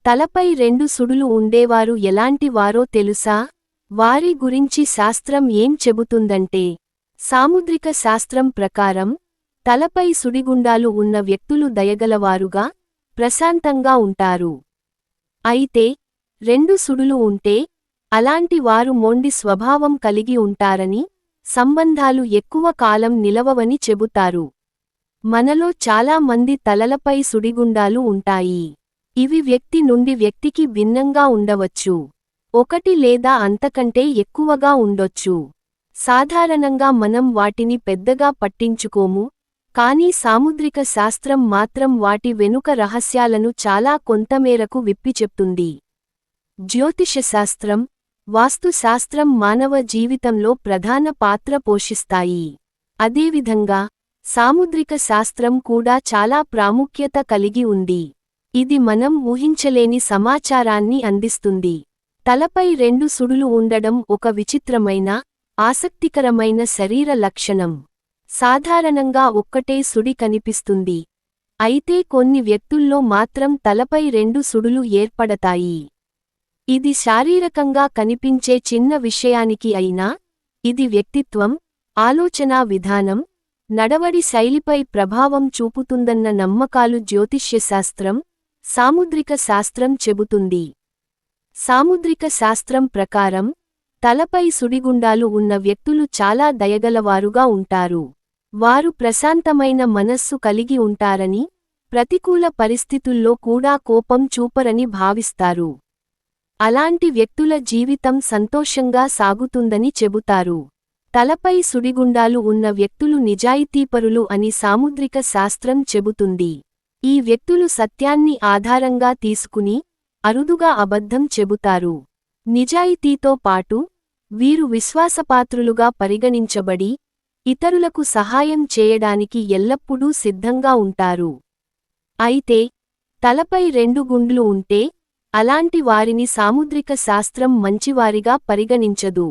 తలపై రెండు సుడులు ఉండేవారు ఎలాంటి వారో తెలుసా? వారి గురించి శాస్త్రం ఏం చెబుతుందంటే, సాముద్రిక శాస్త్రం ప్రకారం తలపై సుడిగుండాలు ఉన్న వ్యక్తులు దయగలవారుగా, ప్రశాంతంగా ఉంటారు. అయితే రెండు సుడులు ఉంటే అలాంటి వారు మొండి స్వభావం కలిగి ఉంటారని, సంబంధాలు ఎక్కువ కాలం నిలవవని చెబుతారు. మనలో చాలా మంది తలలపై సుడిగుండాలు ఉంటాయి. ఇవి వ్యక్తి నుండి వ్యక్తికి భిన్నంగా ఉండవచ్చు. ఒకటి లేదా అంతకంటే ఎక్కువగా ఉండొచ్చు. సాధారణంగా మనం వాటిని పెద్దగా పట్టించుకోము, కానీ సాముద్రిక శాస్త్రం మాత్రం వాటి వెనుక రహస్యాలను చాలా కొంతమేరకు విప్పిచెప్తుంది. జ్యోతిషశాస్త్రం, వాస్తుశాస్త్రం మానవ జీవితంలో ప్రధాన పాత్ర పోషిస్తాయి. అదేవిధంగా సాముద్రిక శాస్త్రం కూడా చాలా ప్రాముఖ్యత కలిగి ఉంది. ఇది మనం ఊహించలేని సమాచారాన్ని అందిస్తుంది. తలపై రెండు సుడులు ఉండడం ఒక విచిత్రమైన, ఆసక్తికరమైన శరీర లక్షణం. సాధారణంగా ఒక్కటే సుడి కనిపిస్తుంది. అయితే కొన్ని వ్యక్తుల్లో మాత్రం తలపై రెండు సుడులు ఏర్పడతాయి. ఇది శారీరకంగా కనిపించే చిన్న విషయానికి అయినా, ఇది వ్యక్తిత్వం, ఆలోచనా విధానం, నడవడి శైలిపై ప్రభావం చూపుతుందన్న నమ్మకాలు జ్యోతిష్యశాస్త్రం, సాముద్రిక శాస్త్రం చెబుతుంది. సాముద్రిక శాస్త్రం ప్రకారం తలపై సుడిగుండాలు ఉన్న వ్యక్తులు చాలా దయగలవారుగా ఉంటారు. వారు ప్రశాంతమైన మనస్సు కలిగి ఉంటారని, ప్రతికూల పరిస్థితుల్లో కూడా కోపం చూపరని భావిస్తారు. అలాంటి వ్యక్తుల జీవితం సంతోషంగా సాగుతుందని చెబుతారు. తలపై సుడిగుండాలు ఉన్న వ్యక్తులు నిజాయితీపరులు అని సాముద్రిక శాస్త్రం చెబుతుంది. ఈ వ్యక్తులు సత్యాన్ని ఆధారంగా తీసుకుని, అరుదుగా అబద్ధం చెబుతారు. నిజాయితీతో పాటు, వీరు విశ్వాసపాత్రులుగా పరిగణించబడి, ఇతరులకు సహాయం చేయడానికి ఎల్లప్పుడూ సిద్ధంగా ఉంటారు. అయితే తలపై రెండు గుండ్లు ఉంటే, అలాంటి వారిని సాముద్రిక శాస్త్రం మంచివారిగా పరిగణించదు.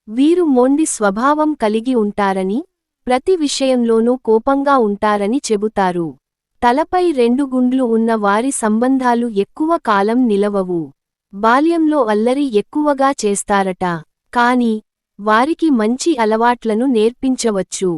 వీరు మొండి స్వభావం కలిగి ఉంటారని, ప్రతి విషయంలోనూ కోపంగా ఉంటారని చెబుతారు. తలపై రెండు గుండ్లు ఉన్న వారి సంబంధాలు ఎక్కువ కాలం నిలవవు. బాల్యంలో అల్లరి ఎక్కువగా చేస్తారట. కానీ వారికి మంచి అలవాట్లను నేర్పించవచ్చు.